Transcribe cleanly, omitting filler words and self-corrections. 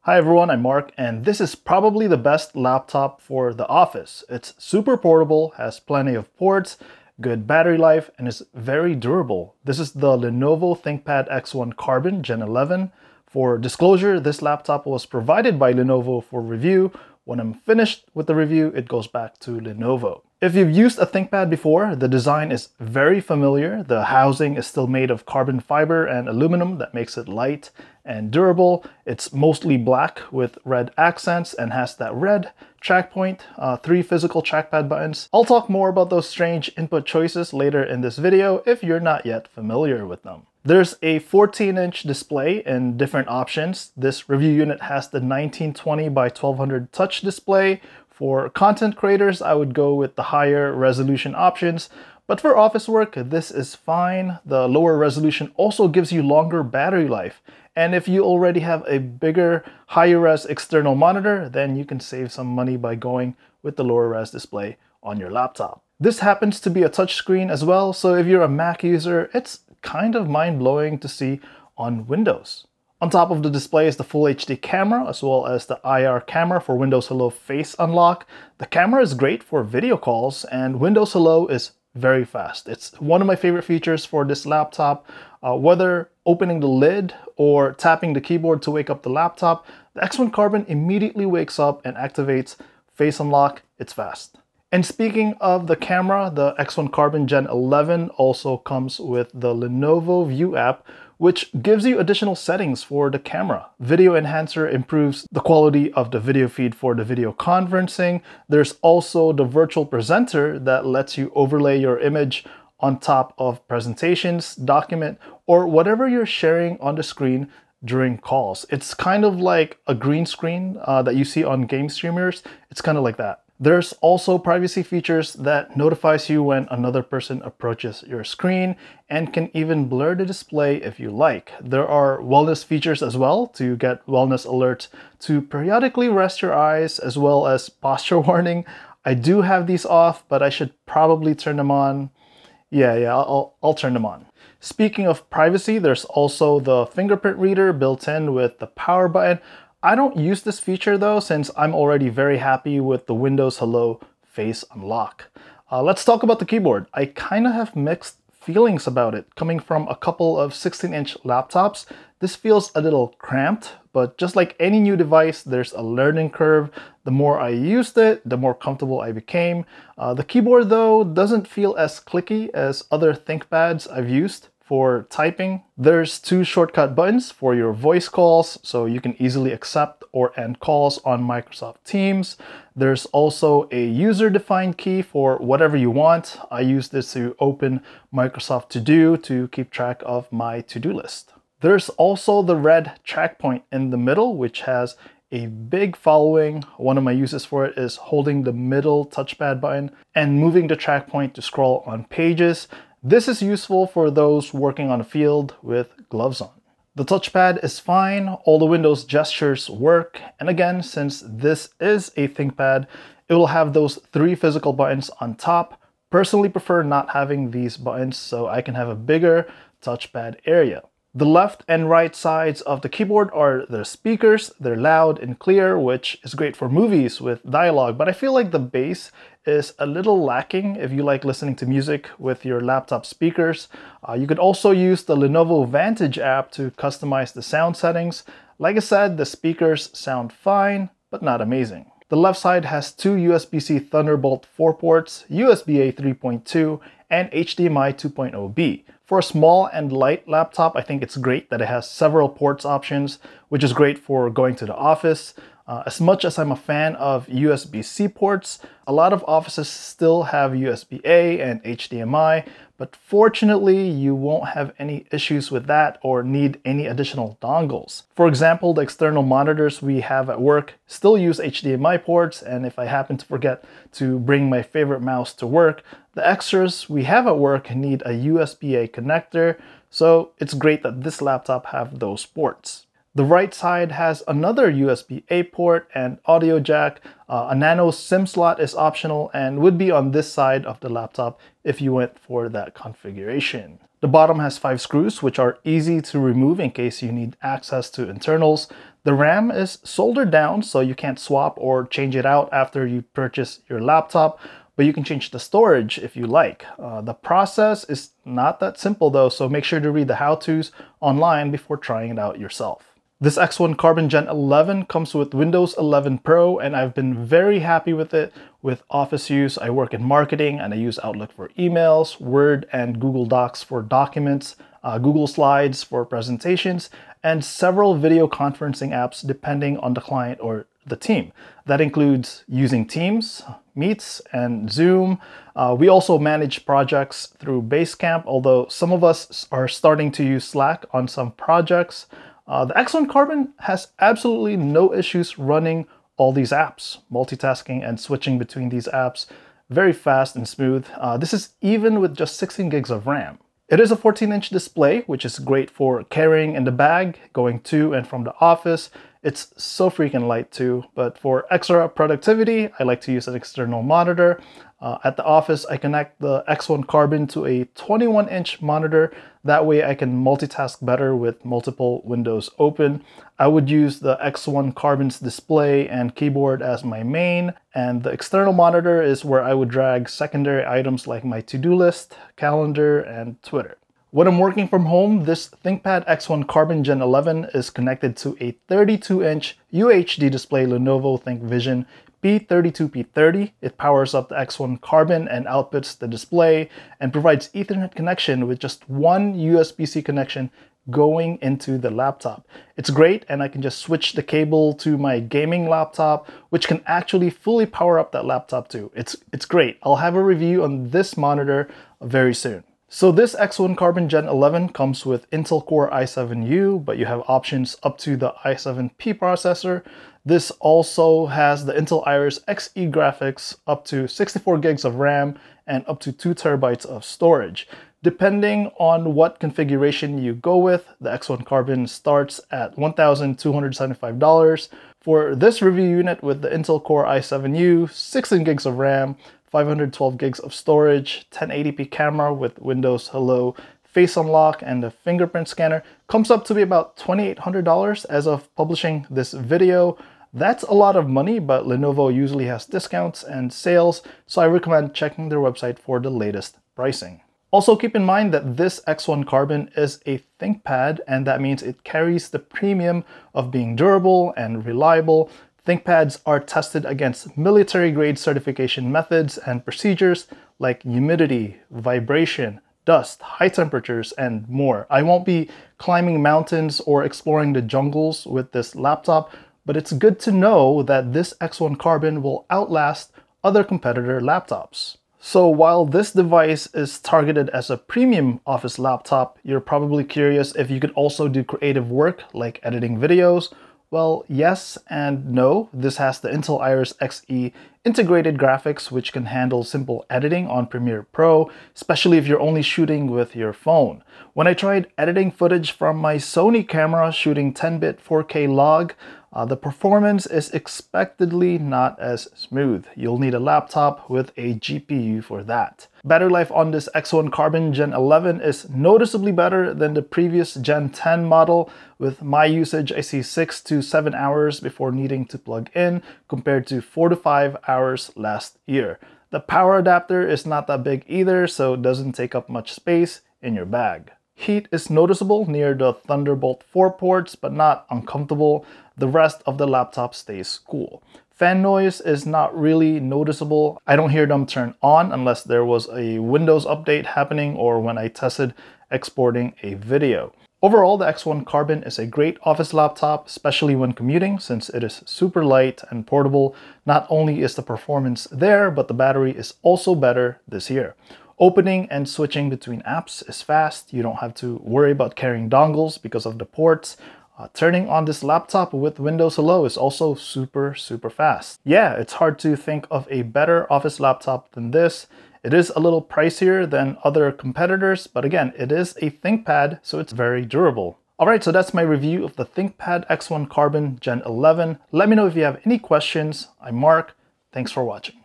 Hi everyone, I'm Mark, and this is probably the best laptop for the office. It's super portable, has plenty of ports, good battery life, and is very durable. This is the Lenovo ThinkPad X1 Carbon Gen 11. For disclosure, this laptop was provided by Lenovo for review. When I'm finished with the review, it goes back to Lenovo. If you've used a ThinkPad before, the design is very familiar. The housing is still made of carbon fiber and aluminum that makes it light and durable. It's mostly black with red accents and has that red track point, 3 physical trackpad buttons. I'll talk more about those strange input choices later in this video if you're not yet familiar with them. There's a 14-inch display in different options. This review unit has the 1920 by 1200 touch display. For content creators, I would go with the higher resolution options, but for office work, this is fine. The lower resolution also gives you longer battery life. And if you already have a bigger, higher res external monitor, then you can save some money by going with the lower res display on your laptop. This happens to be a touchscreen as well, so if you're a Mac user, it's kind of mind-blowing to see on Windows. On top of the display is the Full HD camera, as well as the IR camera for Windows Hello Face Unlock. The camera is great for video calls, and Windows Hello is very fast. It's one of my favorite features for this laptop. Whether opening the lid or tapping the keyboard to wake up the laptop, the X1 Carbon immediately wakes up and activates Face Unlock. It's fast. And speaking of the camera, the X1 Carbon Gen 11 also comes with the Lenovo View app, which gives you additional settings for the camera. Video Enhancer improves the quality of the video feed for the video conferencing. There's also the Virtual Presenter that lets you overlay your image on top of presentations, document, or whatever you're sharing on the screen during calls. It's kind of like a green screen that you see on game streamers. It's kind of like that. There's also privacy features that notifies you when another person approaches your screen and can even blur the display if you like. There are wellness features as well to get wellness alerts to periodically rest your eyes, as well as posture warning. I do have these off, but I should probably turn them on. I'll turn them on. Speaking of privacy, there's also the fingerprint reader built in with the power button. I don't use this feature though, since I'm already very happy with the Windows Hello Face Unlock. Let's talk about the keyboard. I kind of have mixed feelings about it. Coming from a couple of 16-inch laptops, this feels a little cramped, but just like any new device, there's a learning curve. The more I used it, the more comfortable I became. The keyboard though doesn't feel as clicky as other ThinkPads I've used. For typing, there's 2 shortcut buttons for your voice calls, so you can easily accept or end calls on Microsoft Teams. There's also a user-defined key for whatever you want. I use this to open Microsoft To Do to keep track of my to-do list. There's also the red track point in the middle, which has a big following. One of my uses for it is holding the middle touchpad button and moving the track point to scroll on pages. This is useful for those working on a field with gloves on. The touchpad is fine, all the Windows gestures work, and again, since this is a ThinkPad, it will have those 3 physical buttons on top. Personally prefer not having these buttons so I can have a bigger touchpad area. The left and right sides of the keyboard are the speakers. They're loud and clear, which is great for movies with dialogue, but I feel like the bass is a little lacking if you like listening to music with your laptop speakers. You could also use the Lenovo Vantage app to customize the sound settings. Like I said, the speakers sound fine, but not amazing. The left side has 2 USB-C Thunderbolt 4 ports, USB-A 3.2, and HDMI 2.0B. For a small and light laptop, I think it's great that it has several ports options, which is great for going to the office. As much as I'm a fan of USB-C ports, a lot of offices still have USB-A and HDMI, but fortunately you won't have any issues with that or need any additional dongles. For example, the external monitors we have at work still use HDMI ports, and if I happen to forget to bring my favorite mouse to work, the extras we have at work need a USB-A connector, so it's great that this laptop have those ports. The right side has another USB-A port and audio jack. A nano SIM slot is optional and would be on this side of the laptop if you went for that configuration. The bottom has 5 screws, which are easy to remove in case you need access to internals. The RAM is soldered down, so you can't swap or change it out after you purchase your laptop, but you can change the storage if you like. The process is not that simple though, so make sure to read the how-tos online before trying it out yourself. This X1 Carbon Gen 11 comes with Windows 11 Pro, and I've been very happy with it with office use. I work in marketing and I use Outlook for emails, Word and Google Docs for documents, Google Slides for presentations, and several video conferencing apps depending on the client or the team. That includes using Teams, Meets, and Zoom. We also manage projects through Basecamp, although some of us are starting to use Slack on some projects. The X1 Carbon has absolutely no issues running all these apps, multitasking and switching between these apps very fast and smooth. This is even with just 16 gigs of RAM. It is a 14-inch display, which is great for carrying in the bag, going to and from the office. It's so freaking light too, but for extra productivity, I like to use an external monitor. At the office, I connect the X1 Carbon to a 21-inch monitor. That way I can multitask better with multiple windows open. I would use the X1 Carbon's display and keyboard as my main, and the external monitor is where I would drag secondary items like my to-do list, calendar, and Twitter. When I'm working from home, this ThinkPad X1 Carbon Gen 11 is connected to a 32-inch UHD display Lenovo ThinkVision P32P30. It powers up the X1 Carbon and outputs the display and provides Ethernet connection with just one USB-C connection going into the laptop. It's great, and I can just switch the cable to my gaming laptop, which can actually fully power up that laptop too. It's great. I'll have a review on this monitor very soon. So this X1 Carbon Gen 11 comes with Intel Core i7U, but you have options up to the i7P processor. This also has the Intel Iris Xe graphics, up to 64 gigs of RAM, and up to 2 terabytes of storage. Depending on what configuration you go with, the X1 Carbon starts at $1,275. For this review unit with the Intel Core i7U, 16 gigs of RAM, 512 gigs of storage, 1080p camera with Windows Hello Face Unlock and the fingerprint scanner, comes up to be about $2,800 as of publishing this video. That's a lot of money, but Lenovo usually has discounts and sales, so I recommend checking their website for the latest pricing. Also keep in mind that this X1 Carbon is a ThinkPad, and that means it carries the premium of being durable and reliable. ThinkPads are tested against military-grade certification methods and procedures like humidity, vibration, dust, high temperatures, and more. I won't be climbing mountains or exploring the jungles with this laptop, but it's good to know that this X1 Carbon will outlast other competitor laptops. So while this device is targeted as a premium office laptop, you're probably curious if you could also do creative work like editing videos. Well, yes and no. This has the Intel Iris Xe integrated graphics, which can handle simple editing on Premiere Pro, especially if you're only shooting with your phone. When I tried editing footage from my Sony camera shooting 10-bit 4K log, the performance is expectedly not as smooth. You'll need a laptop with a GPU for that. Battery life on this X1 Carbon Gen 11 is noticeably better than the previous Gen 10 model. With my usage, I see 6 to 7 hours before needing to plug in, compared to 4 to 5 hours last year. The power adapter is not that big either, so it doesn't take up much space in your bag. Heat is noticeable near the Thunderbolt 4 ports, but not uncomfortable. The rest of the laptop stays cool. Fan noise is not really noticeable. I don't hear them turn on unless there was a Windows update happening or when I tested exporting a video. Overall, the X1 Carbon is a great office laptop, especially when commuting, since it is super light and portable. Not only is the performance there, but the battery is also better this year. Opening and switching between apps is fast. You don't have to worry about carrying dongles because of the ports. Turning on this laptop with Windows Hello is also super fast. Yeah, it's hard to think of a better office laptop than this. It is a little pricier than other competitors, but again, it is a ThinkPad, so it's very durable. Alright, so that's my review of the ThinkPad X1 Carbon Gen 11. Let me know if you have any questions. I'm Mark. Thanks for watching.